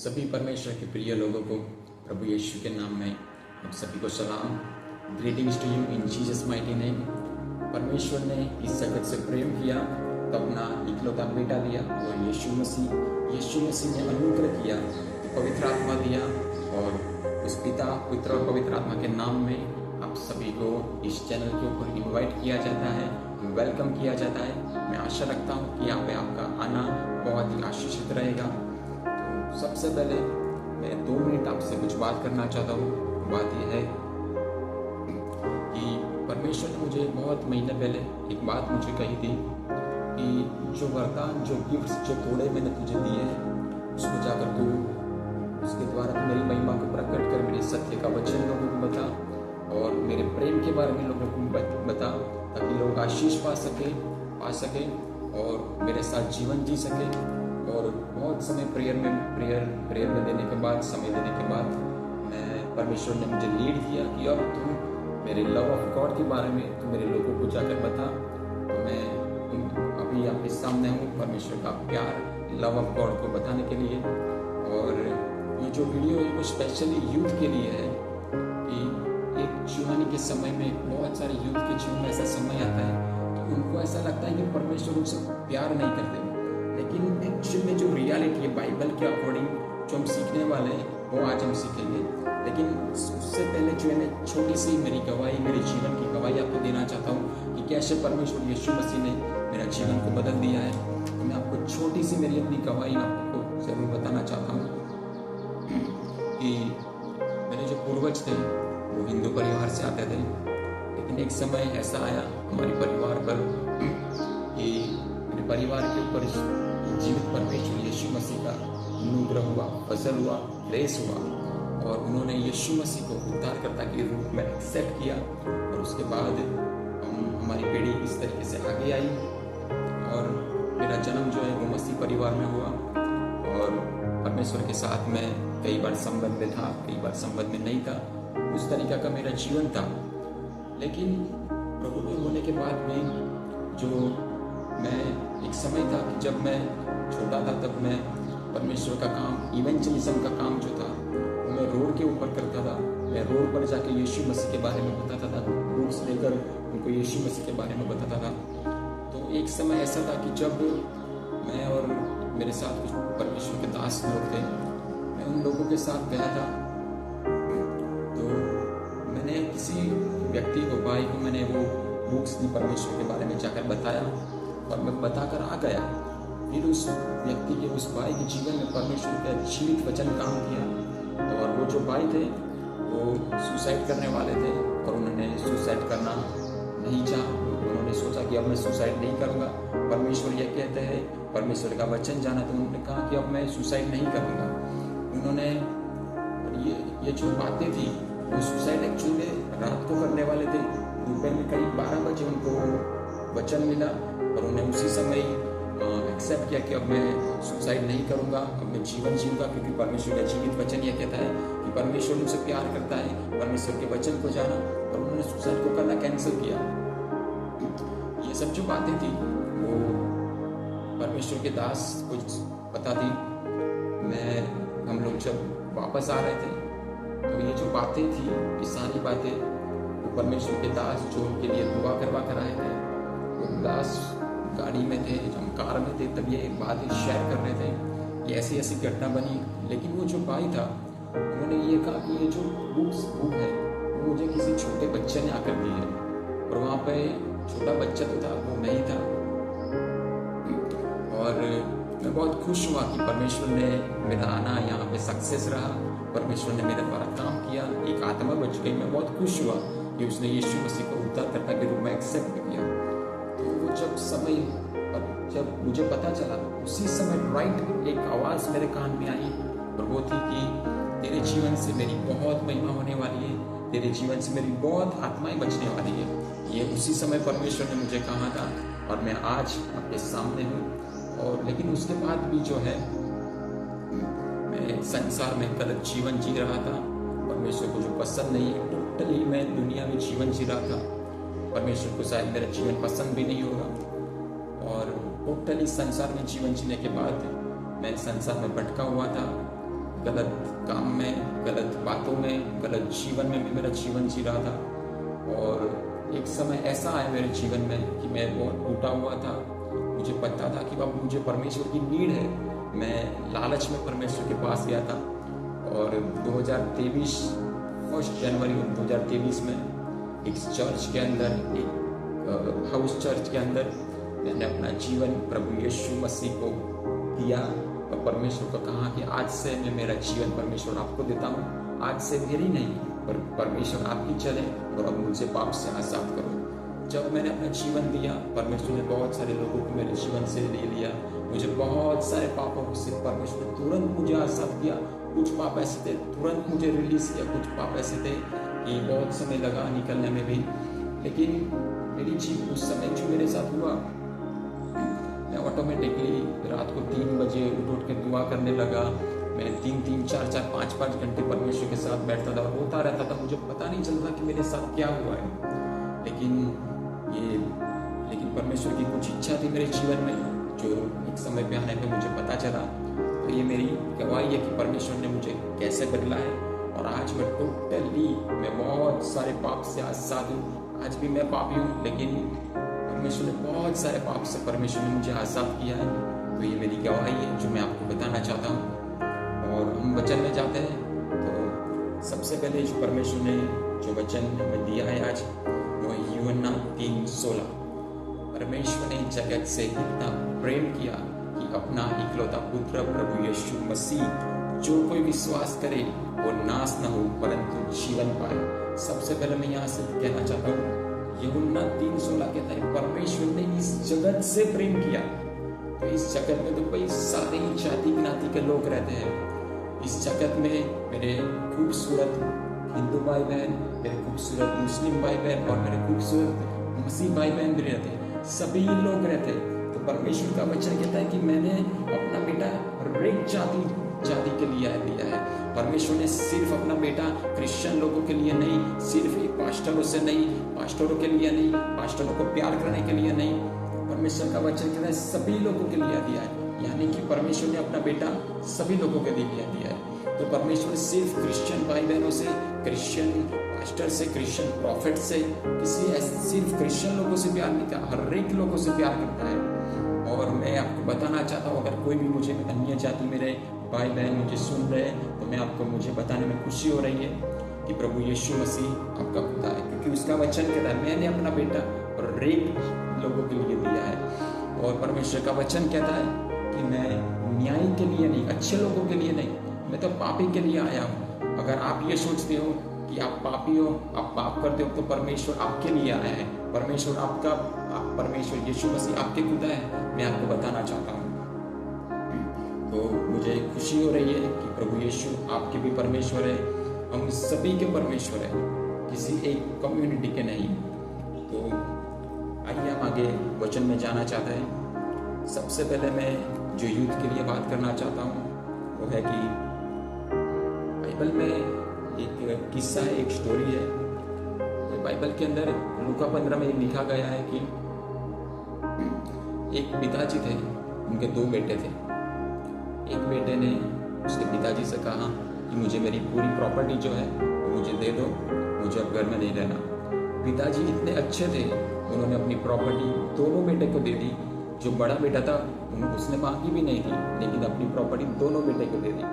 सभी परमेश्वर के प्रिय लोगों को प्रभु यीशु के नाम में आप सभी को सलाम। Greetings to you in Jesus mighty name. परमेश्वर ने इस जगत से प्रेम किया तो अपना इकलौता बेटा दिया और यीशु मसीह ने अनुग्रह किया, पवित्र आत्मा दिया और उस पिता पुत्र और पवित्र आत्मा के नाम में आप सभी को इस चैनल के ऊपर इनवाइट किया जाता है, वेलकम किया जाता है। मैं आशा रखता हूँ कि यहाँ पे आपका आना बहुत ही आशीषित रहेगा। तो सबसे पहले मैं 2 मिनट आपसे कुछ बात करना चाहता हूँ। बात यह है कि परमेश्वर ने मुझे बहुत महीने पहले एक बात मुझे कही थी कि जो वरदान, जो गिफ्ट्स, जो थोड़े मैंने तुझे दिए हैं उसको जाकर तू उसके द्वारा तो मेरी महिमा को प्रकट कर, मेरे सत्य का वचन लोगों को बता और मेरे प्रेम के बारे में लोगों को बता, ताकि लोग आशीष पा सके और मेरे साथ जीवन जी सके। और बहुत समय प्रेयर में देने के बाद, समय देने के बाद मैं परमेश्वर ने मुझे लीड किया कि अब तुम मेरे लव ऑफ गॉड के बारे में तुम मेरे लोगों को जाकर बता। तो मैं अभी आपके सामने हूँ परमेश्वर का प्यार, लव ऑफ गॉड को बताने के लिए। और ये जो वीडियो है वो स्पेशली यूथ के लिए है कि एक जुआनी के समय में बहुत सारे यूथ के जीवन में ऐसा समय आता है तो उनको ऐसा लगता है कि परमेश्वर उनसे प्यार नहीं करते, लेकिन एक्चुअल में जो रियलिटी है बाइबल के अकॉर्डिंग जो हम सीखने वाले हैं वो आज हम सीखेंगे। लेकिन उससे पहले जो है मैं छोटी सी मेरी गवाही, मेरे जीवन की गवाही आपको देना चाहता हूँ कि कैसे परमेश्वर यीशु मसीह ने मेरा जीवन को बदल दिया है। तो मैं आपको छोटी सी मेरी अपनी गवाही आपको जरूर बताना चाहता हूँ कि मेरे जो पूर्वज थे वो हिंदू परिवार से आते थे, लेकिन एक समय ऐसा आया हमारे परिवार पर कि मेरे परिवार के ऊपर जीवित परमेश्वर यीशु मसीह का अनुग्रह हुआ, फजल हुआ, ग्रेस हुआ और उन्होंने यीशु मसीह को उद्धारकर्ता के रूप में एक्सेप्ट किया। और उसके बाद हमारी पीढ़ी इस तरीके से आगे आई और मेरा जन्म जो है वो मसीह परिवार में हुआ और परमेश्वर के साथ मैं कई बार संबंध में था, कई बार संबंध में नहीं था। उस तरीका का मेरा जीवन था। लेकिन प्रभु में होने के बाद भी जो मैं एक समय था कि जब मैं छोटा था तब मैं परमेश्वर का काम, इवेंजलिज्म का काम जो था वो मैं रोड के ऊपर करता था। मैं रोड पर जाके यीशु मसीह के बारे में बताता था, बुक्स लेकर उनको यीशु मसीह के बारे में बताता था। तो एक समय ऐसा था कि जब मैं और मेरे साथ कुछ परमेश्वर के दास लोग थे, मैं उन लोगों के साथ गया था। तो मैंने किसी व्यक्ति को, भाई को, मैंने वो बुक्स दी, परमेश्वर के बारे में जाकर बताया और मैं बताकर आ गया। फिर उस व्यक्ति के, उस भाई के जीवन में परमेश्वर का जीवित वचन काम किया। और वो जो भाई थे वो सुसाइड करने वाले थे और उन्होंने सुसाइड करना नहीं चाहा। उन्होंने सोचा कि अब मैं सुसाइड नहीं करूँगा, परमेश्वर यह कहते हैं, परमेश्वर का वचन जाना। तो उन्होंने कहा कि अब मैं सुसाइड नहीं करूँगा। उन्होंने ये जो बातें थी वो सुसाइड एक्चुअली रात को करने वाले थे। दोपहर में करीब 12 बजे उनको वचन मिला और उन्हें उसी समय एक्सेप्ट किया कि अब मैं सुसाइड नहीं करूँगा, अब मैं जीवन जीऊँगा, क्योंकि परमेश्वर का जीवित वचन यह कहता है कि परमेश्वर उनसे प्यार करता है, परमेश्वर के वचन को जाना। और उन्होंने सुसाइड को करना कैंसिल किया। ये सब जो बातें थी वो परमेश्वर के दास को पता थी। हम लोग जब वापस आ रहे थे तो ये जो बातें थी, ये सारी बातें वो परमेश्वर के दास जो उनके लिए दुआ करवा कर आए थे, वो दास गाड़ी में थे, हम कार में थे, तब ये बातें शेयर कर रहे थे। ये ऐसी घटना बनी। लेकिन वो जो भाई था उन्होंने ये कहा कि ये जो बुक है वो मुझे किसी छोटे बच्चे ने आकर दी है और वहाँ पे छोटा बच्चा तो था, वो मैं ही था। और मैं बहुत खुश हुआ कि परमेश्वर ने मेरा आना यहाँ पे सक्सेस रहा, परमेश्वर ने मेरे द्वारा काम किया, एक आत्मा बच गई। मैं बहुत खुश हुआ कि उसने यीशु मसीह को उद्धारकर्ता के रूप में एक्सेप्ट किया। तो वो जब मुझे पता चला, उसी समय राइट एक आवाज़ मेरे कान में आई और वो थी कि तेरे जीवन से मेरी बहुत महिमा होने वाली है, तेरे जीवन से मेरी बहुत आत्माएं बचने वाली है। ये उसी समय परमेश्वर ने मुझे कहा था और मैं आज आपके सामने हूँ। और लेकिन उसके बाद भी जो है मैं संसार में गलत जीवन जी रहा था, परमेश्वर को जो पसंद नहीं है, टोटली मैं दुनिया में जीवन जी रहा था। परमेश्वर को शायद मेरा जीवन पसंद भी नहीं होगा और टोटली संसार में जीवन जीने के बाद मैं संसार में भटका हुआ था। गलत काम में, गलत बातों में, गलत जीवन में भी मेरा जीवन जी रहा था। और एक समय ऐसा आया मेरे जीवन में कि मैं बहुत टूटा हुआ था। मुझे पता था कि बाबू मुझे परमेश्वर की नीड है। मैं लालच में परमेश्वर के पास गया था और 2023 1 जनवरी 2023 में एक चर्च के अंदर, एक हाउस चर्च के अंदर मैंने अपना जीवन प्रभु यीशु मसीह को दिया और परमेश्वर को कहा कि आज से मैं मेरा जीवन परमेश्वर आपको देता हूँ। आज से मेरी नहीं पर परमेश्वर आपकी चले और अब मुझे पाप से आज़ाद करो। जब मैंने अपना जीवन दिया, परमेश्वर ने बहुत सारे लोगों को मेरे जीवन से ले लिया। मुझे बहुत सारे पापों से परमेश्वर ने तुरंत मुझे आज़ाद किया। कुछ पाप ऐसे थे तुरंत मुझे रिलीज किया, कुछ पाप ऐसे थे कि बहुत समय लगा निकलने में भी। लेकिन मेरी जीव उस समय जो मेरे साथ हुआ, मैं ऑटोमेटिकली रात को 3 बजे उठ के दुआ करने लगा। मैं 3-3, 4-4, 5-5 घंटे परमेश्वर के साथ बैठता था और रोता रहता था। मुझे पता नहीं चलता कि मेरे साथ क्या हुआ है। लेकिन परमेश्वर की कुछ इच्छा थी मेरे जीवन में, जो एक समय पे आने पे मुझे पता चला। तो ये मेरी गवाही है कि परमेश्वर ने मुझे कैसे बदला है और आज मैं बहुत सारे पाप से आज़ाद हूँ। आज भी मैं पापी हूँ, लेकिन परमेश्वर ने बहुत सारे पाप से परमेश्वर ने मुझे आज़ाद किया है। तो ये मेरी गवाही है जो मैं आपको बताना चाहता हूँ। और हम वचन में जाते हैं तो सबसे पहले जो परमेश्वर ने जो वचन हमें दिया है आज, वो यूहन्ना 3:16। परमेश्वर ने जगत से इतना प्रेम किया कि अपना इकलौता पुत्र प्रभु यीशु मसीह, जो कोई विश्वास करे वो नाश न हो परंतु जीवन पाए। सबसे पहले मैं यहाँ से कहना चाहता हूँ, यूहन्ना 3:16 कहता है परमेश्वर ने इस जगत से प्रेम किया। तो इस जगत में तो भाई सारी जाति ज्ञाति के लोग रहते हैं। इस जगत में मेरे खूबसूरत हिंदू भाई बहन, मेरे खूबसूरत मुस्लिम भाई बहन और मेरे खूबसूरत मसीह भाई बहन भी रहते हैं, सभी लोग रहते हैं। तो परमेश्वर का वचन कहता है कि मैंने अपना बेटा हर एक जाति के लिए दिया है। परमेश्वर ने सिर्फ अपना बेटा क्रिश्चियन लोगों के लिए नहीं, सिर्फ पास्टरों से नहीं, पास्टरों के लिए नहीं, पास्टरों को प्यार करने के लिए नहीं, परमेश्वर का वचन कहता है सभी लोगों के लिए दिया है। यानी कि परमेश्वर ने अपना बेटा सभी लोगों के लिए दिया है। तो परमेश्वर सिर्फ क्रिश्चियन भाई बहनों से, क्रिश्चियन पास्टर से, क्रिश्चियन प्रॉफिट से, सिर्फ क्रिश्चियन लोगों से प्यार नहीं करता, हर एक लोगों से प्यार करता है। और मैं आपको बताना चाहता हूँ, अगर कोई भी मुझे अन्य जाति मेरे भाई बहन मुझे सुन रहे हैं, तो मैं आपको मुझे बताने में खुशी हो रही है कि प्रभु यीशु मसीह आपका खुदा है, क्योंकि उसका वचन कहता है मैंने अपना बेटा हर एक लोगों के लिए दिया है। और परमेश्वर का वचन कहता है कि मैं न्याय के लिए नहीं, अच्छे लोगों के लिए नहीं, मैं तो पापी के लिए आया हूँ। अगर आप ये सोचते हो कि आप पापी हो, आप पाप करते हो, तो परमेश्वर आपके लिए आया है। परमेश्वर यीशु मसीह आपके खुदा है। मैं आपको बताना चाहता हूँ। तो मुझे खुशी हो रही है कि प्रभु यीशु आपके भी परमेश्वर है, हम सभी के परमेश्वर है, किसी एक कम्युनिटी के नहीं। तो आइए हम आगे वचन में जाना चाहते हैं। सबसे पहले मैं जो यूथ के लिए बात करना चाहता हूँ वो है कि बाइबल में एक किस्सा है, एक स्टोरी है। बाइबल के अंदर लूका 15 में लिखा गया है कि एक पिताजी थे, उनके 2 बेटे थे। एक बेटे ने उसके पिताजी से कहा कि मुझे मेरी पूरी प्रॉपर्टी जो है वो मुझे दे दो, मुझे अब घर में नहीं रहना। पिताजी इतने अच्छे थे, उन्होंने अपनी प्रॉपर्टी दोनों बेटे को दे दी। जो बड़ा बेटा था उसने मांगी भी नहीं थी, लेकिन अपनी प्रॉपर्टी दोनों बेटे को दे दी।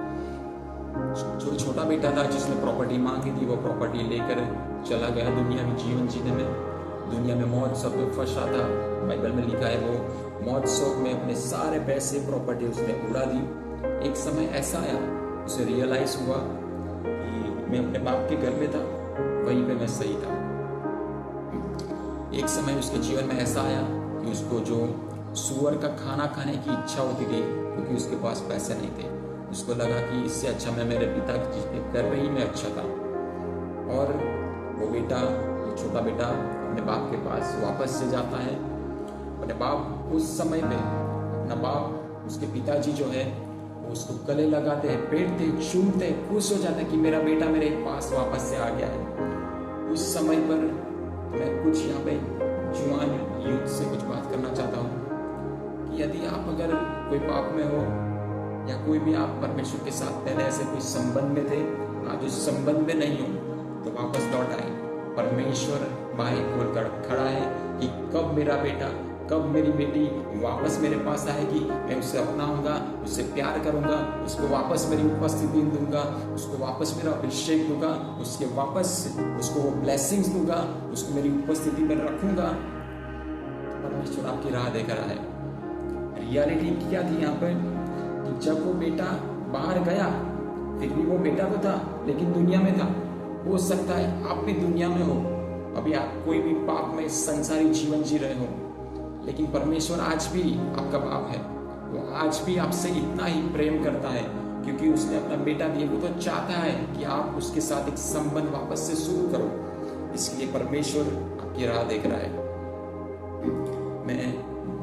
जो छोटा बेटा था जिसने प्रॉपर्टी मांगी थी, वो प्रॉपर्टी लेकर चला गया दुनिया में जीवन जीने में। दुनिया में मौत शौक में फंसा था। बाइबल में लिखा है वो मौत शौक में अपने सारे पैसे प्रॉपर्टी उसने उड़ा दी। एक समय ऐसा आया, उसे रियलाइज हुआ कि मैं अपने बाप के घर में था, वहीं पे मैं सही था। एक समय उसके जीवन में ऐसा आया कि उसको जो सुअर का खाना खाने की इच्छा होती थी, क्योंकि उसके पास पैसे नहीं थे। उसको लगा कि इससे अच्छा मैं मेरे पिता के घर में ही मैं अच्छा था। और वो बेटा, छोटा बेटा अपने बाप के पास वापस से जाता है। अपने बाप उस समय पे अपना बाप, उसके पिताजी जो है वो उसको गले लगाते हैं, बैठते, चूमते, खुश हो जाते हैं कि मेरा बेटा मेरे पास वापस से आ गया है। उस समय पर मैं कुछ यहाँ पे जुआन यूथ से कुछ बात करना चाहता हूँ कि यदि आप अगर कोई पाप में हो या कोई भी आप परमेश्वर के साथ पहले ऐसे कोई संबंध में थे, आज उस संबंध में नहीं हो, तो वापस लौट आए। परमेश्वर बाहें खोलकर खड़ा है कि कब मेरा बेटा, कब मेरी बेटी वापस मेरे पास आएगी, मैं उसे अपनाऊंगा, उससे प्यार करूंगा, उसको वापस मेरी उपस्थिति दूंगा, उसको वापस मेरा अभिषेक दूंगा, उसके वापस उसको ब्लेसिंग्स दूंगा, उसको मेरी उपस्थिति में रखूंगा। परमेश्वर आपकी राह देख रहा है। रियलिटी क्या थी यहाँ पर कि जब वो बेटा बाहर गया, फिर भी वो बेटा तो था लेकिन दुनिया में था। हो सकता है आप भी दुनिया में हो, अभी आप कोई भी पाप में संसारी जीवन जी रहे हो, लेकिन परमेश्वर आज भी आपका बाप है। वो आज भी आपसे इतना ही प्रेम करता है क्योंकि उसने अपना बेटा दिया। वो तो चाहता है कि आप उसके साथ एक संबंध वापस से शुरू करो। इसलिए परमेश्वर आपकी राह देख रहा है। मैं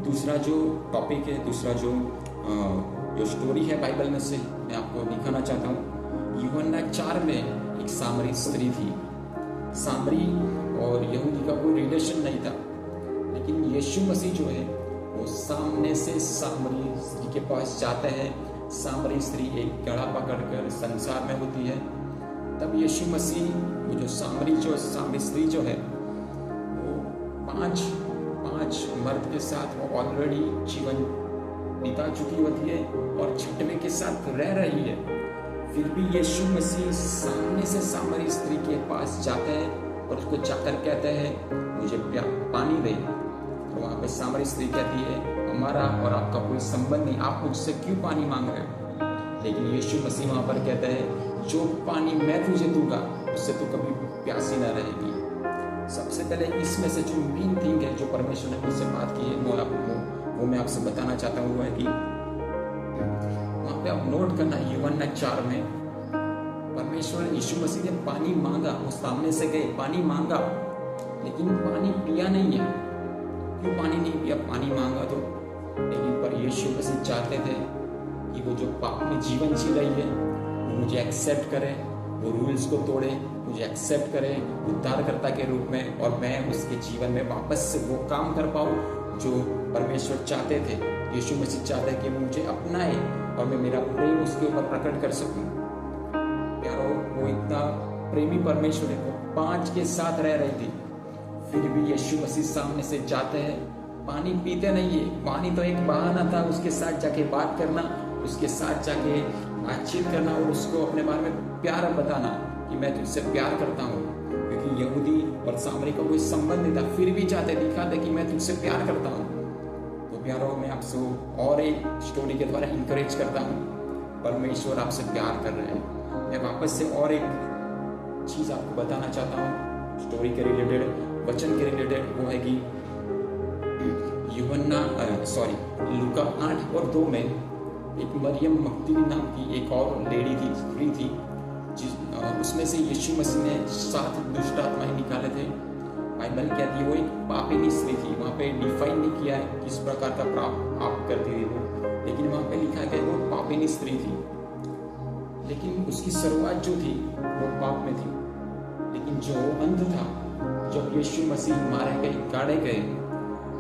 दूसरा जो टॉपिक है, दूसरा जो स्टोरी है बाइबल में से मैं आपको दिखाना चाहता हूँ। यूहन्ना 4 में एक सामरी स्त्री थी। सामरी और यहूदी का कोई रिलेशन नहीं था, लेकिन यीशु मसीह जो है वो सामने से सामरी स्त्री के पास जाते हैं। सामरी स्त्री एक घड़ा पकड़कर संसार में होती है। तब यीशु मसीह वो जो सामरी स्त्री जो है वो पांच मर्द के साथ वो ऑलरेडी जीवन बिता चुकी होती है और छठवें के साथ रह रही है। फिर भी यीशु मसीह सामने से सामरी स्त्री के पास जाते हैं और उसको जाकर कहते हैं मुझे पानी दे। तो वहाँ पे सामरी स्त्री कहती है हमारा और आपका कोई संबंध नहीं, आप मुझसे क्यों पानी मांग रहे हो। लेकिन यीशु मसीह वहाँ पर कहते हैं जो पानी मैं तुझे दूंगा उससे तू कभी प्यासी ना रहेगी। सबसे पहले इसमें से जो मेन थिंग है जो परमेश्वर ने मुझसे बात की है वो मैं आपसे बताना चाहता हूँ, वो है कि वहाँ पे आप नोट करना यूहन्ना 4 में परमेश्वर यीशु मसीह ने पानी मांगा, वो सामने से गए पानी मांगा लेकिन पानी पिया नहीं है। क्यों पानी नहीं पिया? पानी मांगा तो, लेकिन पर यीशु मसीह चाहते थे कि वो जो पाप में जीवन जी रही है वो मुझे एक्सेप्ट करे, वो रूल्स को तोड़े, मुझे एक्सेप्ट करे उद्धारकर्ता के रूप में, और मैं उसके जीवन में वापस से वो काम कर पाऊँ जो परमेश्वर चाहते थे। यीशु मसीह चाहते कि मुझे अपनाए और मैं मेरा प्रेम उसके ऊपर प्रकट कर सकूं। प्यारो, वो इतना प्रेमी परमेश्वर है। वो 5 के साथ रह रही थी, फिर भी यीशु मसीह सामने से जाते हैं, पानी पीते नहीं है। पानी तो एक बहाना था उसके साथ जाके बात करना, उसके साथ जाके बातचीत करना और उसको अपने बारे में प्यार बताना कि मैं तुझसे प्यार करता हूँ। क्योंकि यहूदी और सामरी का कोई संबंध नहीं था, फिर भी चाहते दिखाते कि मैं तुझसे प्यार करता हूँ। तो प्यारो, मैं आपसे और एक स्टोरी के द्वारा इंकरेज करता हूँ, परमेश्वर आपसे प्यार कर रहे हैं। मैं वापस से और एक चीज आपको बताना चाहता हूँ स्टोरी के रिलेटेड, वचन के रिलेटेड। वो है कि लूका 8 और 2 में एक मरियम मगदलीनी नाम की एक और लेडी थी, स्त्री थी, उसमें से यीशु मसीह ने 7 दुष्ट आत्माएं निकाले थे। बाइबल कहती है वो एक पापिनी स्त्री थी। वहाँ पे डिफाइन नहीं किया है किस प्रकार का पाप करती थी वो, लेकिन वहाँ पे लिखा गया वो पापिनी स्त्री थी। लेकिन उसकी शुरुआत जो थी वो पाप में थी, लेकिन जो अंत था, जब यीशु मसीह मारे गए, गाड़े गए,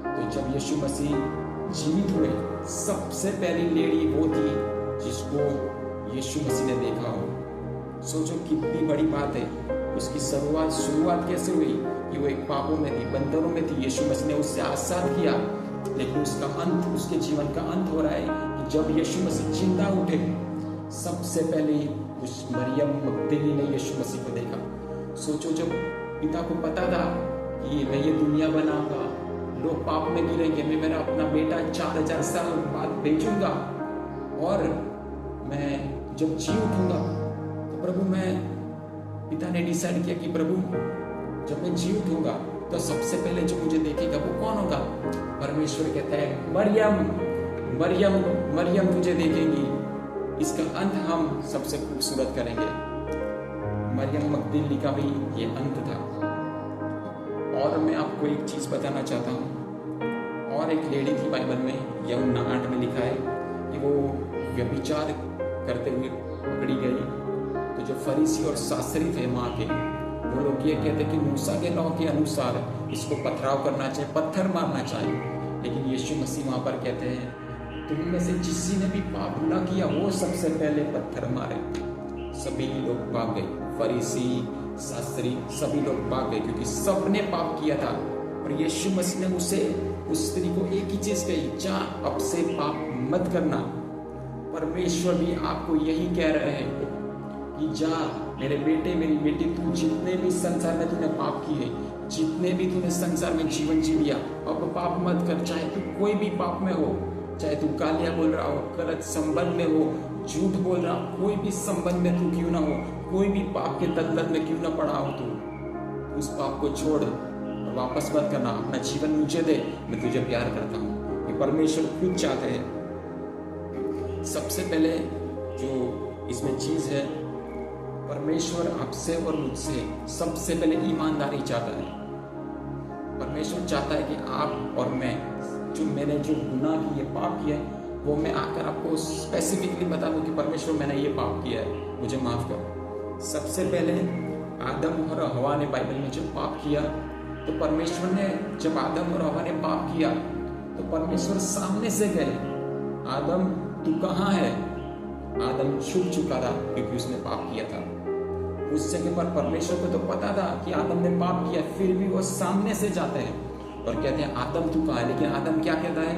तो जब यीशु मसीह जीवित हुए, सबसे पहली लेडी वो थी जिसको यीशु मसीह ने देखा हो। सोचो कितनी बड़ी बात है। उसकी शुरुआत कैसे हुई कि वो एक पापों में थी, बंदरों में थी। यीशु मसीह ने उससे आजाद किया, लेकिन उसका अंत, उसके जीवन का अंत हो रहा है कि जब यीशु मसीह जिंदा उठे, सबसे पहले उस मरियम मगदलीनी ने यीशु मसीह को देखा। सोचो, जब पिता को पता था कि मैं ये दुनिया बनाऊंगा, लोग पाप में गिरेंगे, मैं मेरा अपना बेटा 4000 साल बाद भेजूंगा और मैं जब जी उठूंगा, तो प्रभु पिता ने डिसाइड किया कि प्रभु जब मैं जी उठूंगा तो सबसे पहले जो मुझे देखेगा वो कौन होगा? परमेश्वर कहता है मरियम मरियम मरियम तुझे देखेगी, इसका अंत हम सबसे खूबसूरत करेंगे। मरियम मगदलीनी का भी ये अंत था। और मैं आपको एक चीज बताना चाहता हूँ, और एक लेडी थी बाइबल में, यूहन्ना 8 में लिखा है कि वो व्यभिचार करते हुए पकड़ी गई। तो जो फरीसी और शास्त्री थे वहाँ के, वो लोग ये कहते कि मूसा के लॉ के अनुसार इसको पथराव करना चाहिए, पत्थर मारना चाहिए। लेकिन यीशु मसीह वहाँ पर कहते हैं तुम में से किसी ने भी पाप न किया वो सबसे पहले पत्थर मारे। सभी लोग भाग गए, फरीसी शास्त्री सभी लोग भाग गए, क्योंकि सबने पाप किया था। और यीशु मसीह ने उस स्त्री को एक ही चीज कही, जा अब से पाप मत करना। परमेश्वर भी आपको यही कह रहे हैं कि जा मेरे बेटे मेरी बेटी, तू जितने भी संसार में तूने पाप किए, जितने भी तूने संसार में जीवन जी लिया, अब पाप मत कर। चाहे तू कोई भी पाप में हो, चाहे तू गालियां बोल रहा हो, गलत संबंध में हो, झूठ बोल रहा हो, कोई भी संबंध में तू क्यों ना हो, कोई भी पाप के दलदल में क्यों ना पड़ा हो, तू उस पाप को छोड़ और वापस मत करना। अपना जीवन मुझे दे, मैं तुझे प्यार करता हूँ। ये परमेश्वर खुद चाहते हैं। सबसे पहले जो इसमें चीज है, परमेश्वर आपसे और मुझसे सबसे पहले ईमानदारी चाहता है। परमेश्वर चाहता है कि आप और मैं, मैंने जो गुनाह किए, पाप किया है, वो मैं आकर आपको स्पेसिफिकली बता दूं कि परमेश्वर मैंने ये पाप किया है, मुझे माफ करो। सबसे पहले आदम और हवा ने बाइबल में जब पाप किया, तो परमेश्वर ने, जब आदम और हवा ने पाप किया तो परमेश्वर सामने से गए, आदम तू कहाँ है? आदम छुप चुका था क्योंकि उसने पाप किया था। उस जगह पर परमेश्वर को तो पता था कि आदम ने पाप किया, फिर भी वो सामने से जाते हैं और कहते हैं आदम तू कहाँ है? लेकिन आदम क्या कहता है?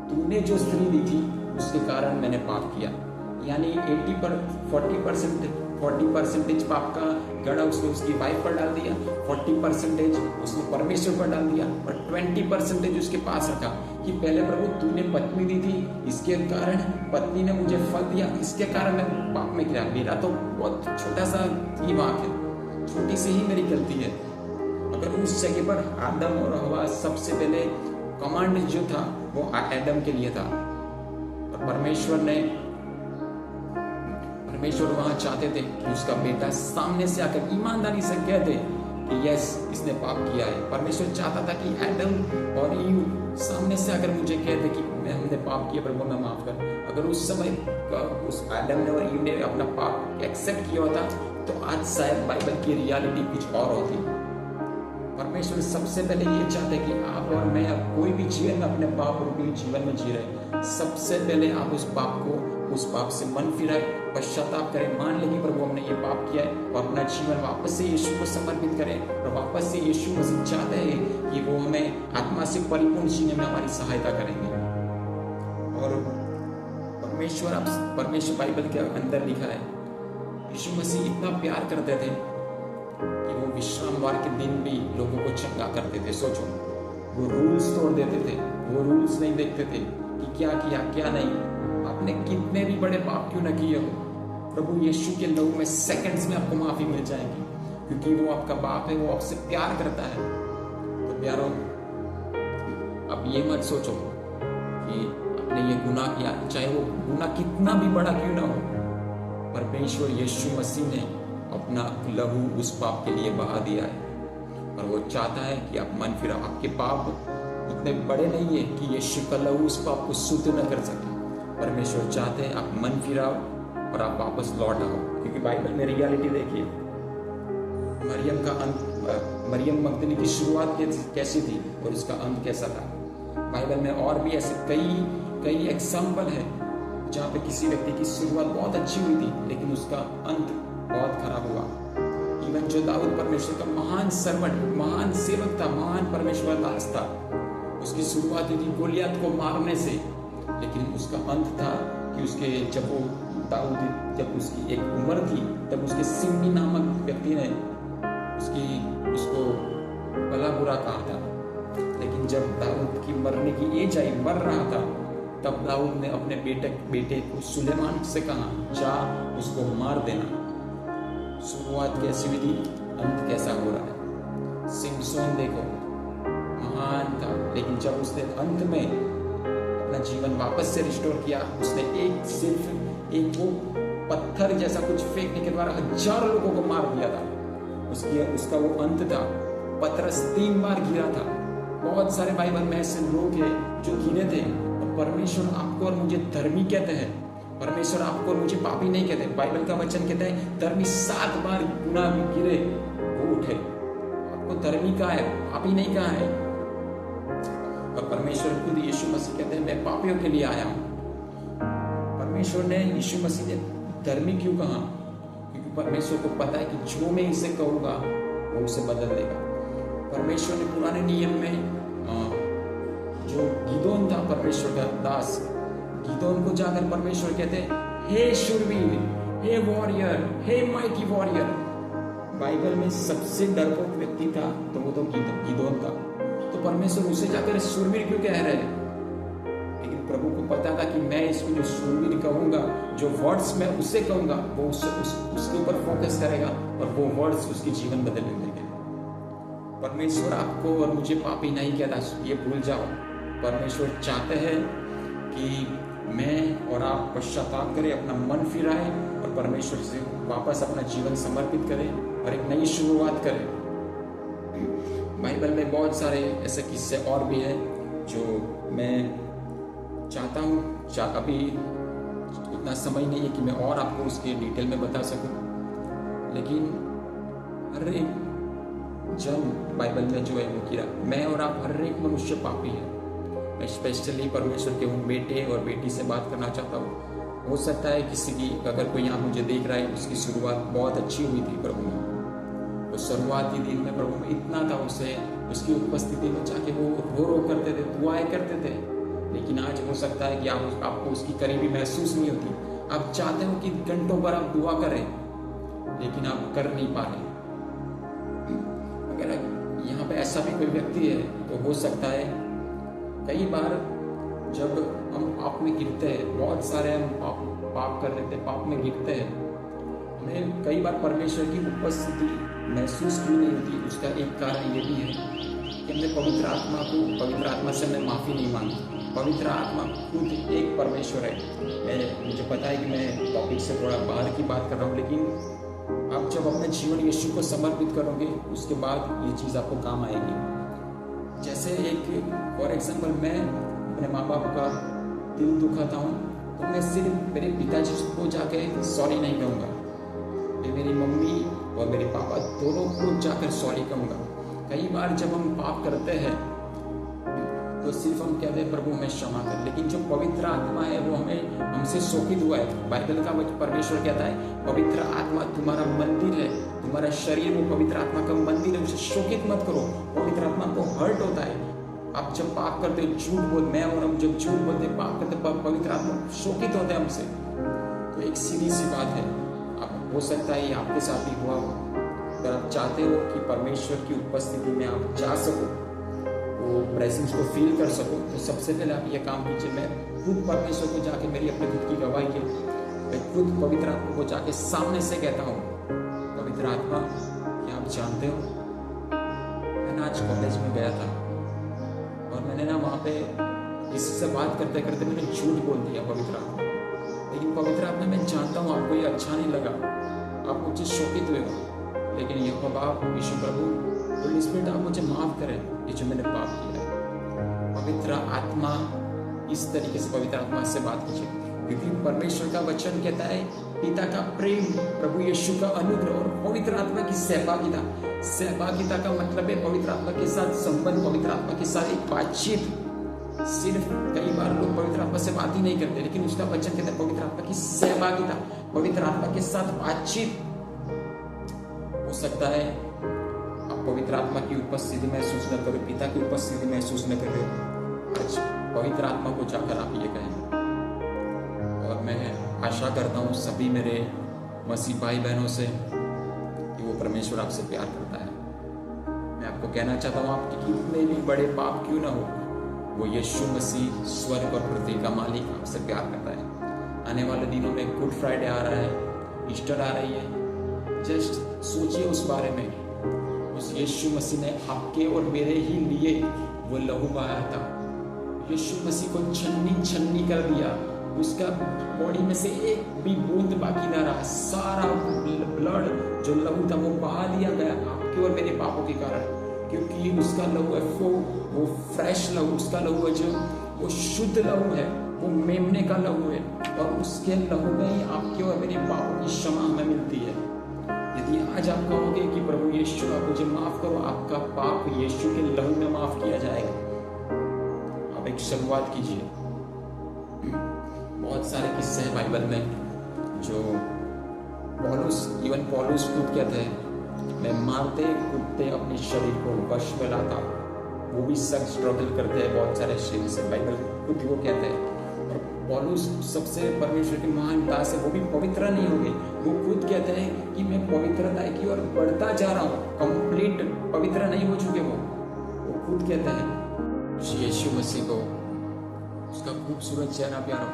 तूने जो स्त्री दी थी उसके कारण मैंने पाप किया। यानी 40% पाप का गड़ा उसने उसकी वाइफ पर डाल दिया, 40% उसने परमेश्वर पर डाल दिया और 20% उसके पास रखा कि पहले प्रभु तूने पत्नी दी थी, इसके कारण पत्नी ने मुझे फल दिया, इसके कारण मैं पाप में गिरा। मेरा तो बहुत छोटा सा ही वाक है, छोटी सी ही मेरी गलती है। अगर उस जगह पर आदम और हवा, सबसे पहले कमांड जो था वो आदम के लिए था, और परमेश्वर वहां चाहते थे कि उसका बेटा सामने से आकर ईमानदारी से कह दे कि यस इसने पाप किया है। परमेश्वर चाहता था कि आदम और ईव सामने से आकर मुझे कह दे कि हमने पाप किया, प्रभु मैं माफ कर। अगर उस समय उस आदम ने और ईव ने अपना पाप एक्सेप्ट किया होता तो आज शायद बाइबल की रियलिटी कुछ और होती। परमेश्वर सबसे पहले ये चाहते हैं कि आप और मैं, कोई भी जीवन में अपने पाप रूपी जीवन में जी रहे, सबसे पहले आप उस पाप से मन फिराए, पश्चाताप करें, मान लें कि प्रभु हमने ये पाप किया है और अपना जीवन वापस से यीशु को समर्पित करें। और वापस से यीशु मसीह चाहते हैं कि वो हमें आत्मा से परिपूर्ण जीने में हमारी सहायता करेंगे। और परमेश्वर बाइबल के अंदर लिखा है, यीशु मसीह इतना प्यार करते थे कि वो विश्रामवार के दिन भी लोगों को चंगा करते थे। सोचो, वो रूल्स तोड़ देते थे, वो रूल्स नहीं देखते थे कि क्या किया क्या नहीं। आपने कितने भी बड़े पाप क्यों न किए हो, प्रभु यीशु के लहू में सेकंड्स में आपको माफी मिल जाएगी, क्योंकि वो आपका बाप है, वो आपसे प्यार करता है। तो प्यारो, अब ये मत सोचो कि आपने ये गुनाह किया, चाहे वो गुनाह कितना भी बड़ा क्यों ना हो, परमेश्वर यीशु मसीह ने अपना लहू उस पाप के लिए बहा दिया है। और वो चाहता है कि आप मन फिराओ। आपके पाप इतने बड़े नहीं है कि यीशु का लहू उस पाप को शुद्ध न कर सके। परमेश्वर चाहते हैं आप मन फिराओ और आप वापस लौट आओ, क्योंकि बाइबल में रियलिटी देखिए, मरियम मगदली की शुरुआत कैसी थी और उसका अंत कैसा था। बाइबल में और भी ऐसे कई एग्जाम्पल है जहाँ पे किसी व्यक्ति की शुरुआत बहुत अच्छी हुई थी लेकिन उसका अंत बहुत खराब हुआ। इवन जो दाऊद परमेश्वर का महान सर्वंट, महान सेवक था, महान परमेश्वर दास था, उसकी शुरुआत हुई थी गोलियत को मारने से, लेकिन उसका अंत था कि जब उसकी एक उम्र थी तब उसके सिम्मी नामक व्यक्ति ने उसको भला बुरा कहा था। लेकिन जब दाऊद की मरने की एज आई, मर रहा था, तब दाऊद ने अपने बेटे को सुलेमान से कहा, जा उसको मार देना। शुरुआत कैसी हुई थी, अंत कैसा हो रहा है। सिमसोन देखो, महान था, लेकिन जब उसने अंत में अपना जीवन वापस से रिस्टोर किया, उसने सिर्फ एक वो पत्थर जैसा कुछ फेंकने के द्वारा हजारों लोगों को मार दिया था। उसका वो अंत था। पतरस 3 बार गिरा था। बहुत सारे बाइबल में ऐसे लोग हैं जो गिरे थे, और परमेश्वर आपको और मुझे धर्मी कहते हैं। परमेश्वर आपको और मुझे पापी नहीं कहते। बाइबल का वचन कहता है धर्मी 7 बार गुनाह में गिरे वो उठे। आपको धर्मी कहा है, पापी नहीं कहा है। और परमेश्वर खुद यीशु मसीह कहते हैं मैं पापियों के लिए आया हूँ। परमेश्वर ने यीशु मसीह ने धर्मी क्यों कहा? क्योंकि परमेश्वर को पता है कि जो मैं इसे कहूँगा वो उसे बदल देगा। परमेश्वर ने पुराने नियम में जो गिदोन था, परमेश्वर का दास, गिदोन को जाकर परमेश्वर कहते हे शूरवीर, हे वॉरियर, हे माइटी वॉरियर। बाइबल में सबसे डरपोक व्यक्ति था तो वो तो गिदोन था। तो परमेश्वर उसे जाकर शूरवीर क्यों कह रहे हैं? लेकिन प्रभु को पता था कि मैं इसको जो शूरवीर कहूंगा, जो वर्ड्स मैं उसे कहूंगा, वो उसके ऊपर फोकस करेगा और वो वर्ड्स उसकी जीवन बदल देंगे। परमेश्वर आपको और मुझे पापी नहीं कहता, ये भूल जाओ। परमेश्वर चाहते हैं कि मैं और आप पश्चाताप करें, अपना मन फिराएं और परमेश्वर से वापस अपना जीवन समर्पित करें और एक नई शुरुआत करें। बाइबल में बहुत सारे ऐसे किस्से और भी हैं जो मैं चाहता हूँ, अभी उतना समय नहीं है कि मैं और आपको उसके डिटेल में बता सकूं, लेकिन हर एक जन बाइबल में जो है वो किया, मैं और आप हर एक मनुष्य पापी है। मैं स्पेशली परमेश्वर के उन बेटे और बेटी से बात करना चाहता हूँ। हो सकता है किसी की, अगर कोई यहाँ मुझे देख रहा है, उसकी शुरुआत बहुत अच्छी हुई थी प्रभु में, वो शुरुआती दिन में प्रभु में इतना था, उसे उसकी उपस्थिति में जाके वो रो करते थे, दुआएं करते थे। लेकिन आज हो सकता है कि आपको उसकी करीबी महसूस नहीं होती। आप चाहते हो कि घंटों भर आप दुआ करें, लेकिन आप कर नहीं पा रहे। अगर यहाँ पे ऐसा भी कोई व्यक्ति है तो हो सकता है कई बार जब हम पाप में गिरते हैं, बहुत सारे हम पाप कर लेते हैं, पाप में गिरते हैं, हमें कई बार परमेश्वर की उपस्थिति महसूस क्यों नहीं होती? उसका एक कारण ये भी है कि हमने पवित्र आत्मा से हमने माफ़ी नहीं मांगी। पवित्र आत्मा खुद एक परमेश्वर है। मुझे पता है कि मैं टॉपिक से थोड़ा बाहर की बात कर रहा हूँ, लेकिन आप जब अपने जीवन यीशु को समर्पित करोगे, उसके बाद ये चीज़ आपको काम आएगी। जैसे एक फॉर एग्जाम्पल, मैं अपने माँ बाप का दिल दुखाता हूँ तो मैं सिर्फ मेरे पिताजी को जाके सॉरी नहीं कहूँगा, मैं मेरी मम्मी और मेरे पापा दोनों को जाकर सॉरी कहूँगा। कई बार जब हम पाप करते हैं तो सिर्फ हम कहते हैं प्रभु हमें क्षमा कर, लेकिन जो पवित्र आत्मा है वो हमसे शोकित हुआ है। बाइबल का परमेश्वर कहता है पवित्र आत्मा तुम्हारा मंदिर है, तुम्हारा शरीर वो पवित्र आत्मा का मंदिर है, उसे शोकित मत करो। पवित्र आत्मा को हर्ट होता है। आप जब पाप करते हो, झूठ बोल, मैं और हम जब झूठ बोलते पाप करते, पवित्र आत्मा शोकित होता है हमसे। तो एक सीधी सी बात है, आप हो सकता है ये आपके साथ भी हुआ हो। अगर आप चाहते हो कि परमेश्वर की उपस्थिति में आप जा सको, वो प्रेजेंस को फील कर सको, तो सबसे पहले आप ये काम कीजिए। मैं खुद परमेश्वर को जाके, मेरी अपने खुद की गवाही है, मैं खुद पवित्र आत्मा को जाके सामने से कहता हूँ, पवित्र आत्मा क्या आप जानते हो, मैं आज कॉलेज में गया था और मैंने ना वहाँ पे किसी से बात करते करते मैंने झूठ बोल दिया पवित्र आत्मा। लेकिन पवित्र आत्मा मैं जानता हूँ आपको ये अच्छा नहीं लगा, आप मुझे शोकित हुए हो, लेकिन यह बाप यीशु प्रभु होली स्पिरिट आप मुझे माफ करें ये जो मैंने पाप किया है। पवित्र आत्मा इस तरीके से पवित्र आत्मा से बात कीजिए, क्योंकि परमेश्वर का वचन कहता है पिता का प्रेम, प्रभु यीशु का अनुग्रह और पवित्र आत्मा की सहभागिता। सहभागिता का मतलब है पवित्र आत्मा के साथ संबंध, पवित्र आत्मा के साथ एक बातचीत। सिर्फ कई बार लोग पवित्र आत्मा से बात ही नहीं करते, लेकिन उसका वचन कहता है पवित्र आत्मा की सहभागिता, पवित्र आत्मा के साथ बातचीत। हो सकता है आप पवित्र आत्मा की उपस्थिति महसूस न करो, पिता की उपस्थिति महसूस न करो, आज पवित्र आत्मा को जाकर आप ये कहें। और मैं आशा करता हूँ सभी मेरे मसीह भाई बहनों से कि वो परमेश्वर आपसे प्यार करता है। मैं आपको कहना चाहता हूँ आपके कितने भी बड़े पाप क्यों ना हो, वो यीशु मसीह स्वर्ग और पृथ्वी का मालिक आपसे प्यार करता है। आने वाले दिनों में गुड फ्राइडे आ रहा है, ईस्टर आ रही है, जस्ट सोचिए उस बारे में। उस यीशु मसीह ने आपके और मेरे ही लिए वो लहू बहाया था। यीशु मसीह को छन्नी छन्नी कर दिया, उसका बॉडी में से एक भी बूंद बाकी ना रहा। सारा ब्लड जो लहू था वो बहा दिया गया आपके और मेरे पापों के कारण, क्योंकि उसका लहू है वो फ्रेश लहू, उसका लहू है जो वो शुद्ध लहू है, वो मेमने का लहू है, और उसके लहू में ही आपके और मेरे पापों की क्षमा हमें मिलती है। यदि आज आप कहोगे कि प्रभु यीशु आप मुझे माफ करो, आपका पाप यीशु के लहू में माफ किया जाएगा। एक शुरुआत कीजिए। बहुत सारे किस्से हैं बाइबल में जो पौलुस खुद कहते हैं, मैं मारते कूदते अपने शरीर को वश में लाता। वो भी सख्त स्ट्रगल करते हैं बहुत सारे शरीर से, बाइबल खुद वो कहते हैं। और पौलुस सबसे परमेश्वर की महान दास है, वो भी पवित्र नहीं हो गए। वो खुद कहते हैं कि मैं पवित्रता की ओर बढ़ता जा रहा हूँ, कंप्लीट पवित्र नहीं हो चुके। वो खुद कहते हैं। यीशु मसीह को उसका खूबसूरत चेहरा प्यारा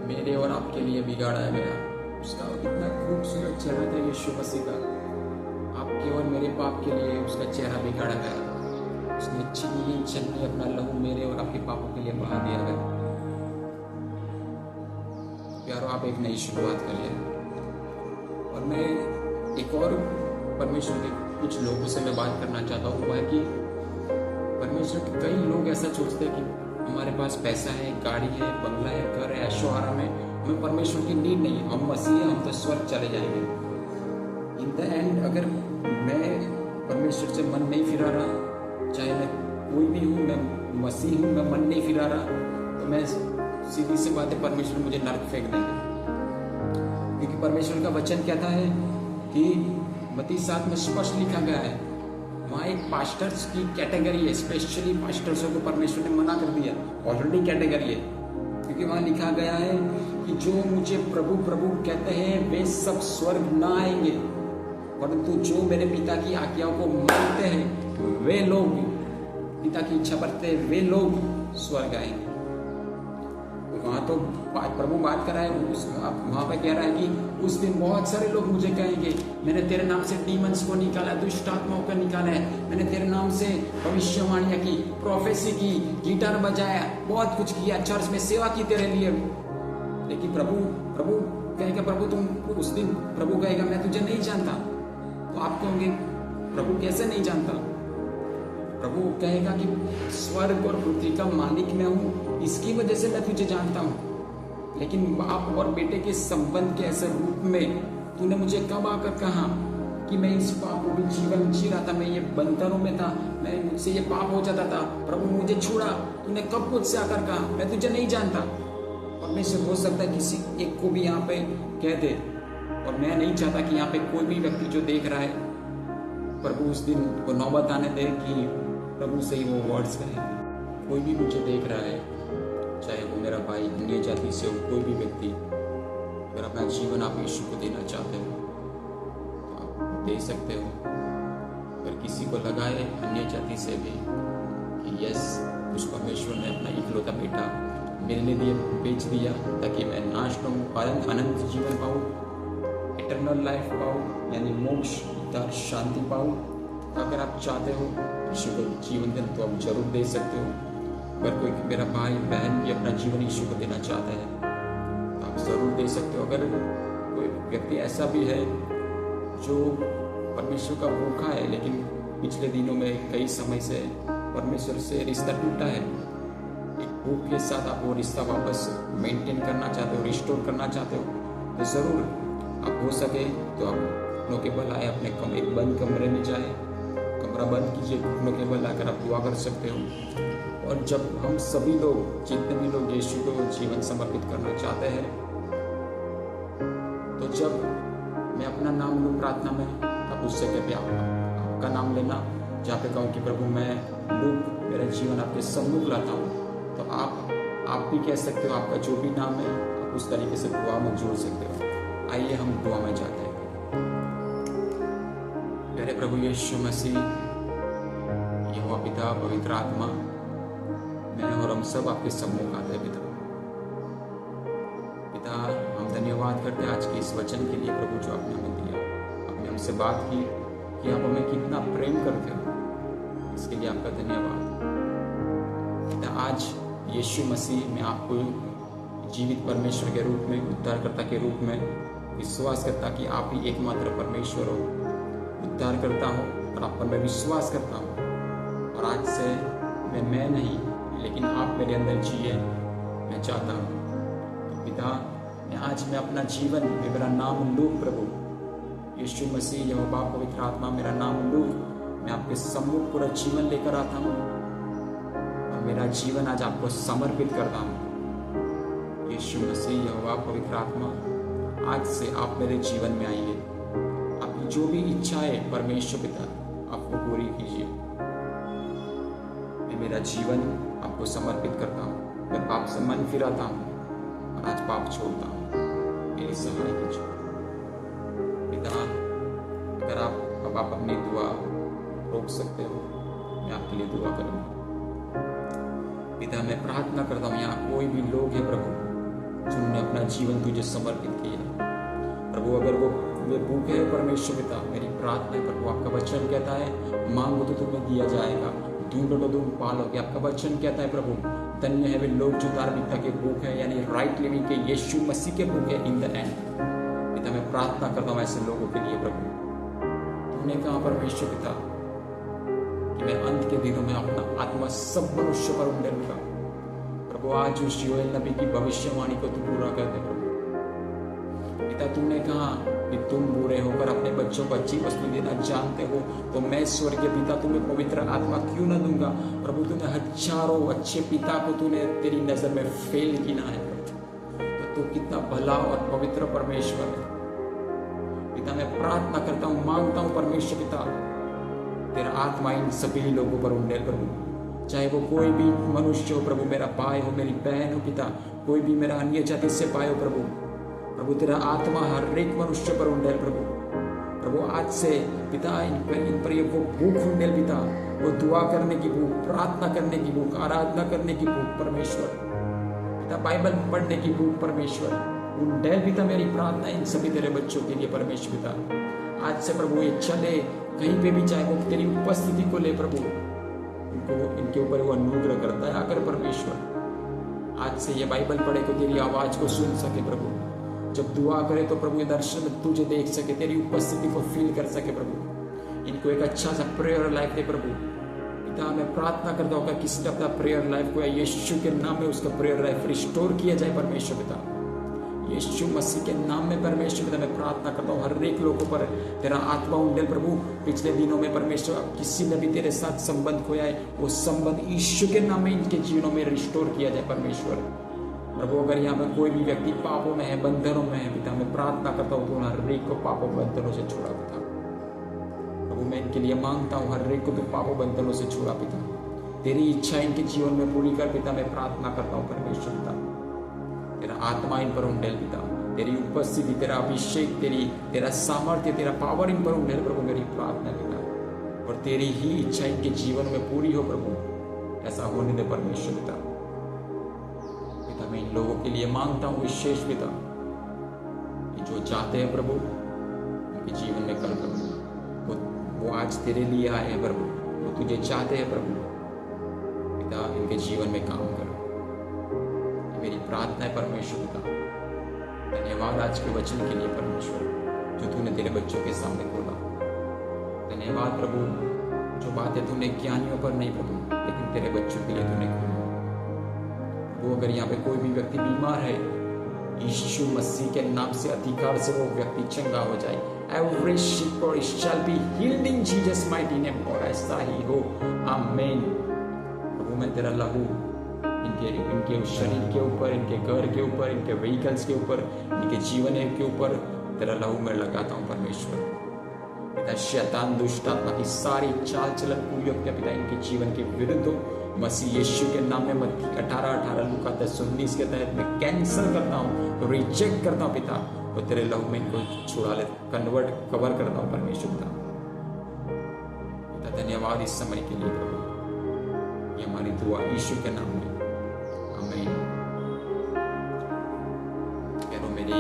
मेरे और आपके लिए बिगाड़ा है गया। उसका इतना खूबसूरत चेहरा था यीशु मसीह का, आपके और मेरे पाप के लिए उसका चेहरा बिगाड़ा गया। उसने छीनी छन्नी अपना लहू मेरे और आपके पापों के लिए बहा दिया गया। प्यारो, आप एक नई शुरुआत करिए। और मैं एक और परमेश्वर के कुछ लोगों से मैं बात करना चाहता हूँ, वो है कि परमेश्वर के कई लोग ऐसा सोचते हैं कि हमारे पास पैसा है, गाड़ी है, बंगला है, घर है, ऐशो आराम है, हमें परमेश्वर की नीड नहीं, हम मसीह हैं, हम तो स्वर्ग चले जाएंगे। इन द एंड अगर मैं परमेश्वर से मन नहीं फिरा रहा, चाहे मैं कोई भी हूँ, मैं मसीह हूँ, मैं मन नहीं फिरा रहा, तो मैं सीधी सी बात है, परमेश्वर मुझे नरक फेंक देंगे। क्योंकि परमेश्वर का वचन कहता है कि मत्ती 7 में स्पष्ट लिखा गया है, वहाँ एक पास्टर्स की कैटेगरी है, स्पेशली पास्टर्सों को परमेश्वर ने मना कर दिया, ऑलरेडी कैटेगरी है। क्योंकि वहाँ लिखा गया है कि जो मुझे प्रभु प्रभु कहते हैं वे सब स्वर्ग ना आएंगे, परंतु जो मेरे पिता की आज्ञाओं को मानते हैं वे लोग, पिता की इच्छा करते हैं वे लोग स्वर्ग आएंगे। वहाँ तो प्रभु बात कर रहा है, वहाँ पे कह रहा है कि उस दिन बहुत सारे लोग मुझे कहेंगे, मैंने तेरे नाम से डीमंस को निकाला, दुष्ट आत्माओं को निकाला है, मैंने तेरे नाम से भविष्यवाणियां की, प्रोफेसी की, गिटार बजाया, बहुत कुछ किया, चर्च में सेवा की तेरे लिए। लेकिन प्रभु कहेगा, प्रभु तुम उस दिन प्रभु कहेगा मैं तुझे नहीं जानता। तो आप कहोगे प्रभु कैसे नहीं जानता? प्रभु कहेगा कि स्वर्ग और पृथ्वी का मालिक मैं हूँ, इसकी वजह से मैं तुझे जानता हूँ। लेकिन बाप और बेटे के संबंध के ऐसे रूप में तूने मुझे कब आकर कहा कि मैं इस पाप भी जीवन जी रहा था, मैं ये बंधनों में था, मैं मुझसे ये पाप हो जाता था, प्रभु मुझे छोड़ा, तूने कब मुझसे आकर कहा मैं तुझे नहीं जानता? परमेश्वर हो सकता है किसी एक को भी यहाँ पे कह दे, और मैं नहीं चाहता कि यहाँ पे कोई भी व्यक्ति जो देख रहा है, प्रभु उस दिन को नौबत आने दे कि प्रभु से ही वो वर्ड्स कहे। कोई भी मुझे देख रहा है, चाहे वो मेरा भाई अन्य जाति से हो, कोई भी व्यक्ति, अगर अपना जीवन आप यीशु को देना चाहते हो तो आप दे सकते हो। अगर किसी को लगा है अन्य जाति से भी कि यस, उस परमेश्वर ने अपना इकलौता बेटा मेरे लिए बेच दिया ताकि मैं नाश न हूँ, अनंत जीवन पाऊँ, इटर्नल लाइफ पाऊँ, यानी मोक्ष, उद्धार, शांति पाऊँ। अगर आप चाहते हो यीशु को जीवन देना तो आप जरूर दे सकते हो। अगर कोई मेरा भाई बहन भी अपना जीवन यीशु को देना चाहता है तो आप जरूर दे सकते हो। अगर कोई व्यक्ति ऐसा भी है जो परमेश्वर का भूखा है, लेकिन पिछले दिनों में कई समय से परमेश्वर से रिश्ता टूटा है, एक भूख के साथ आप वो रिश्ता वापस मेंटेन करना चाहते हो, रिस्टोर करना चाहते हो, तो ज़रूर आप हो सके तो आप घुटनों के बल आए, अपने एक बंद कमरे में जाए, कमरा बंद कीजिए, घुटनों के बल आकर आप दुआ कर सकते हो। और जब हम सभी लोग, जितने भी लोग यीशु को जीवन समर्पित करना चाहते हैं, तो जब मैं अपना नाम लूँ प्रार्थना में, तब उससे कभी आपका नाम लेना, जहाँ पे कहूँ कि प्रभु मैं लूक मेरा जीवन आपके सम्मुख लाता हूँ, तो आप भी कह सकते हो, आपका जो भी नाम है आप उस तरीके से दुआ में जोड़ सकते हो। आइए हम दुआ में जाते हैं। मेरे प्रभु यीशु मसीह, यहोवा पिता, पवित्र आत्मा, मैं और हम सब आपके सम्मुख आते हैं। पिता, हम धन्यवाद करते हैं आज के इस वचन के लिए प्रभु, जो आपने हमें दिया। आपने हमसे बात की कि आप हमें कितना प्रेम करते हो, इसके लिए आपका धन्यवाद। पिता, आज यीशु मसीह में आपको जीवित परमेश्वर के रूप में, उद्धारकर्ता के रूप में विश्वास करता कि आप ही एकमात्र परमेश्वर हो, उद्धार करता हूँ और आप पर मैं विश्वास करता हूँ। और आज से मैं नहीं, लेकिन आप मेरे अंदर जिए मैं चाहता हूँ। तो पिता, मैं अपना जीवन में मेरा नाम लूक प्रभु यीशु मसीह, यहोवा पवित्र आत्मा, मेरा नाम लूक, मैं आपके सम्मुख पूरा जीवन लेकर आता हूँ। और मेरा जीवन आज आपको समर्पित करता हूँ। यीशु मसीह यहोवा पवित्र आत्मा, आज से आप मेरे जीवन में आइए। आपकी जो भी इच्छा है परमेश्वर पिता, आपको पूरी कीजिए। मैं मेरा जीवन आपको समर्पित करता हूँ। मैं पाप से मन फिराता हूँ और आज पाप छोड़ता हूँ। मेरी सहाय कीजिए पिता। अगर आप अपनी दुआ रोक सकते हो, मैं आपके लिए दुआ करूंगा। पिता, मैं प्रार्थना करता हूँ, यहाँ कोई भी लोग हैं प्रभु जिन्होंने अपना जीवन तुझे समर्पित किया प्रभु। अगर वो भूखे है परमेश्वर पिता, मेरी प्रार्थना है प्रभु। आपका वचन कहता है मांगो तो तुम्हें दिया जाएगा, ढूंढो तो तुम पालोगे। आपका वचन कहता है प्रभु, धन्य है वे लोग जो धार्मिकता के भूखे हैं, यानी राइट लिविंग के, यीशु मसीह के भूखे इन द एंड। पिता, मैं प्रार्थना करता हूँ ऐसे लोगों के लिए प्रभु। तुमने कहा परमेश्वर पिता कि मैं अंत के दिनों में अपना आत्मा सब मनुष्य पर उंडेलूंगा प्रभु। आज उस योएल नबी की भविष्यवाणी को तू पूरा कर दे प्रभु। पिता, तुमने कहा कि तुम बुरे होकर अपने बच्चों को अच्छी वस्तु देना जानते हो, तो मैं स्वर्गीय पिता तुम्हें पवित्र आत्मा क्यों न दूंगा प्रभु। तूने हजारों अच्छे पिता को तूने तेरी नजर में फेल किया है प्रभु, तो तू कितना भला और पवित्र परमेश्वर है पिता। मैं प्रार्थना करता हूँ, मांगता हूँ परमेश्वर पिता, तेरा आत्मा इन सभी लोगों पर उंडेल प्रभु। चाहे वो कोई भी मनुष्य हो प्रभु, मेरा भाई हो, मेरी बहन हो पिता, कोई भी मेरा अन्य जाति से भाई हो प्रभु। प्रभु तेरा आत्मा हर एक मनुष्य पर उंडेल प्रभु। प्रभु आज से पिता इन पर ये वो भूख उंडेल पिता, वो दुआ करने की भूख, प्रार्थना करने की भूख, आराधना करने की भूख परमेश्वर पिता, बाइबल पढ़ने की भूख परमेश्वर उंडेल पिता। मेरी प्रार्थना इन सभी तेरे बच्चों के लिए परमेश्वर पिता। आज से प्रभु ये चले कहीं पे भी, चाहे वो तेरी उपस्थिति को ले प्रभु, उनको इनके ऊपर वो अनुग्रह करता है आकर परमेश्वर। आज से ये बाइबल पढ़े तो तेरी आवाज को सुन सके प्रभु। जब दुआ करे तो प्रभु ये दर्शन में तुझे देख सके, तेरी उपस्थिति को फील कर सके प्रभु। इनको एक अच्छा सा प्रेयर लाइफ दे प्रभु पिता। मैं प्रार्थना करता हूँ किसी ने अपना प्रेयर लाइफ को यीशु के नाम में उसका प्रेयर लाइफ रिस्टोर किया जाए परमेश्वर पिता। यीशु मसीह के नाम में परमेश्वर पिता मैं प्रार्थना करता हूँ हर एक लोगों पर तेरा आत्मा उंडेल प्रभु। पिछले दिनों में परमेश्वर किसी ने भी तेरे साथ संबंध खोया है, वो संबंध यीशु के नाम में इनके जीवनों में रिस्टोर किया जाए परमेश्वर प्रभु। अगर यहाँ पर कोई भी व्यक्ति पापों में है, बंधनों में है पिता, मैं प्रार्थना करता हूँ तू हर एक को पापों बंधनों से छुड़ा पिता प्रभु। मैं इनके लिए मांगता हूँ हर एक को तू पापों बंधनों से छुड़ा पिता। तेरी इच्छा इनके जीवन में पूरी कर पिता। मैं प्रार्थना करता हूँ परमेश्वर पिता, तेरा आत्मा इन पर उंडेल पिता, तेरी उपस्थिति, तेरा अभिषेक, तेरा सामर्थ्य, तेरा पावर इन पर उंडेल प्रभु। मेरी प्रार्थना पिता, और तेरी ही इच्छा इनके जीवन में पूरी हो प्रभु। ऐसा होने दे परमेश्वर पिता। मैं इन लोगों के लिए मांगता हूँ विशेष पिता, जो चाहते हैं प्रभु उनके जीवन में कर प्रभु। वो आज तेरे लिए आए हैं प्रभु, वो तुझे चाहते हैं प्रभु पिता। इनके जीवन में काम करो, मेरी प्रार्थना है परमेश्वर पिता। धन्यवाद आज के वचन के लिए परमेश्वर, जो तूने तेरे बच्चों के सामने खोला। धन्यवाद प्रभु, जो बातें तूने ज्ञानियों पर नहीं प्रभु, लेकिन तेरे बच्चों के लिए तूने खोला। वो अगर यहाँ पे कोई भी व्यक्ति बीमार है, यीशु मसीह के नाम से अधिकार से वो व्यक्ति चंगा हो जाए। Every sick body shall be healed in Jesus mighty name। और ऐसा ही हो, आमीन। प्रभु मैं तेरा लहू इनके शरीर के ऊपर, इनके घर के ऊपर, इनके व्हीकल्स के ऊपर, इनके जीवन के ऊपर तेरा लहू मैं लगाता हूँ परमेश्वर पिता। शैतान दुष्ट आत्मा की सारी चाल चलन कुयुक्त पिता इनके जीवन के विरुद्ध हो मसीह यीशु के नाम में। मत्ती 18:18 लूका 10:19 के तहत मैं कैंसिल करता हूँ, रिजेक्ट करता हूँ पिता, और तेरे लहू में इनको छुड़ा ले, कन्वर्ट, कवर करता हूँ परमेश्वर पिता। धन्यवाद इस समय के लिए प्रभु। ये हमारी दुआ यीशु के नाम में, आमीन। मेरी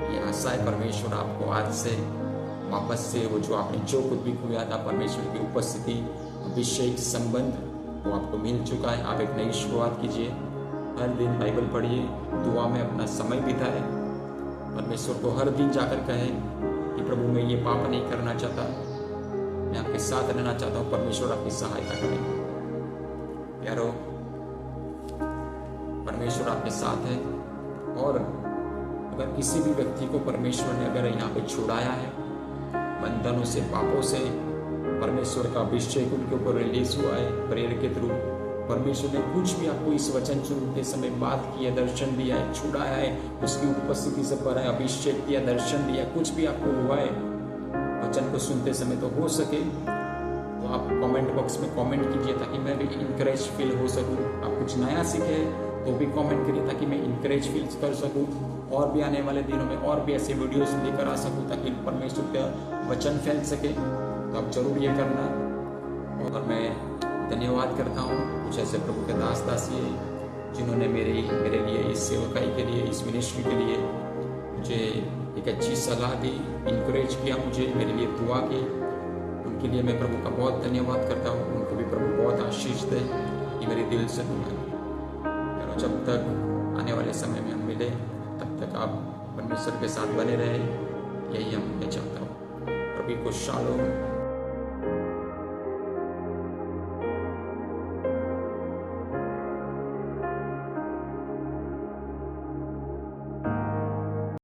ये आशा है परमेश्वर आपको आज से वापस से वो जो आपने जो कुछ भी खोया था परमेश्वर की उपस्थिति, अभिषेक, संबंध, वो आपको मिल चुका है। आप एक नई शुरुआत कीजिए, हर दिन बाइबल पढ़िए, दुआ में अपना समय बिताए, परमेश्वर को हर दिन जाकर कहें कि प्रभु मैं ये पाप नहीं करना चाहता, मैं आपके साथ रहना चाहता हूँ। परमेश्वर आपकी सहायता करें प्यारो, परमेश्वर आपके साथ है। और अगर किसी भी व्यक्ति को परमेश्वर ने अगर यहाँ पे छुड़ाया है बंधनों से, पापों से, परमेश्वर का अभिषेक उनके ऊपर रिलीज हुआ है प्रेयर के थ्रू, परमेश्वर ने कुछ भी आपको इस वचन सुनते समय बात की है, दर्शन दिया है, छुड़ाया है, उसकी उपस्थिति से पर है, अभिषेक दिया, दर्शन दिया, कुछ भी आपको हुआ है वचन को सुनते समय, तो हो सके तो आप कमेंट बॉक्स में कमेंट कीजिए ताकि मैं भी इंकरेज फील हो सकूं। आप कुछ नया सीखे तो भी कमेंट करिए ताकि मैं इंकरेज फील कर सकूं, और भी आने वाले दिनों में और भी ऐसे वीडियोस लेकर आ सकूं ताकि परमेश्वर का वचन फैल सके। तो आप जरूर ये करना। और मैं धन्यवाद करता हूँ कुछ ऐसे प्रभु के दास दासी जिन्होंने मेरे लिए, इस सेवकाई के लिए, इस मिनिस्ट्री के लिए मुझे एक अच्छी सलाह दी, इंकरेज किया, मुझे मेरे लिए दुआ की। उनके लिए मैं प्रभु का बहुत धन्यवाद करता हूँ। उनको भी प्रभु बहुत आशीष दे, ये मेरे दिल से दुआ है। और जब तक आने वाले समय में हम मिले तब तक आप परमेश्वर के साथ बने रहे, यही मैं चाहता हूँ। प्रभु को शालोम।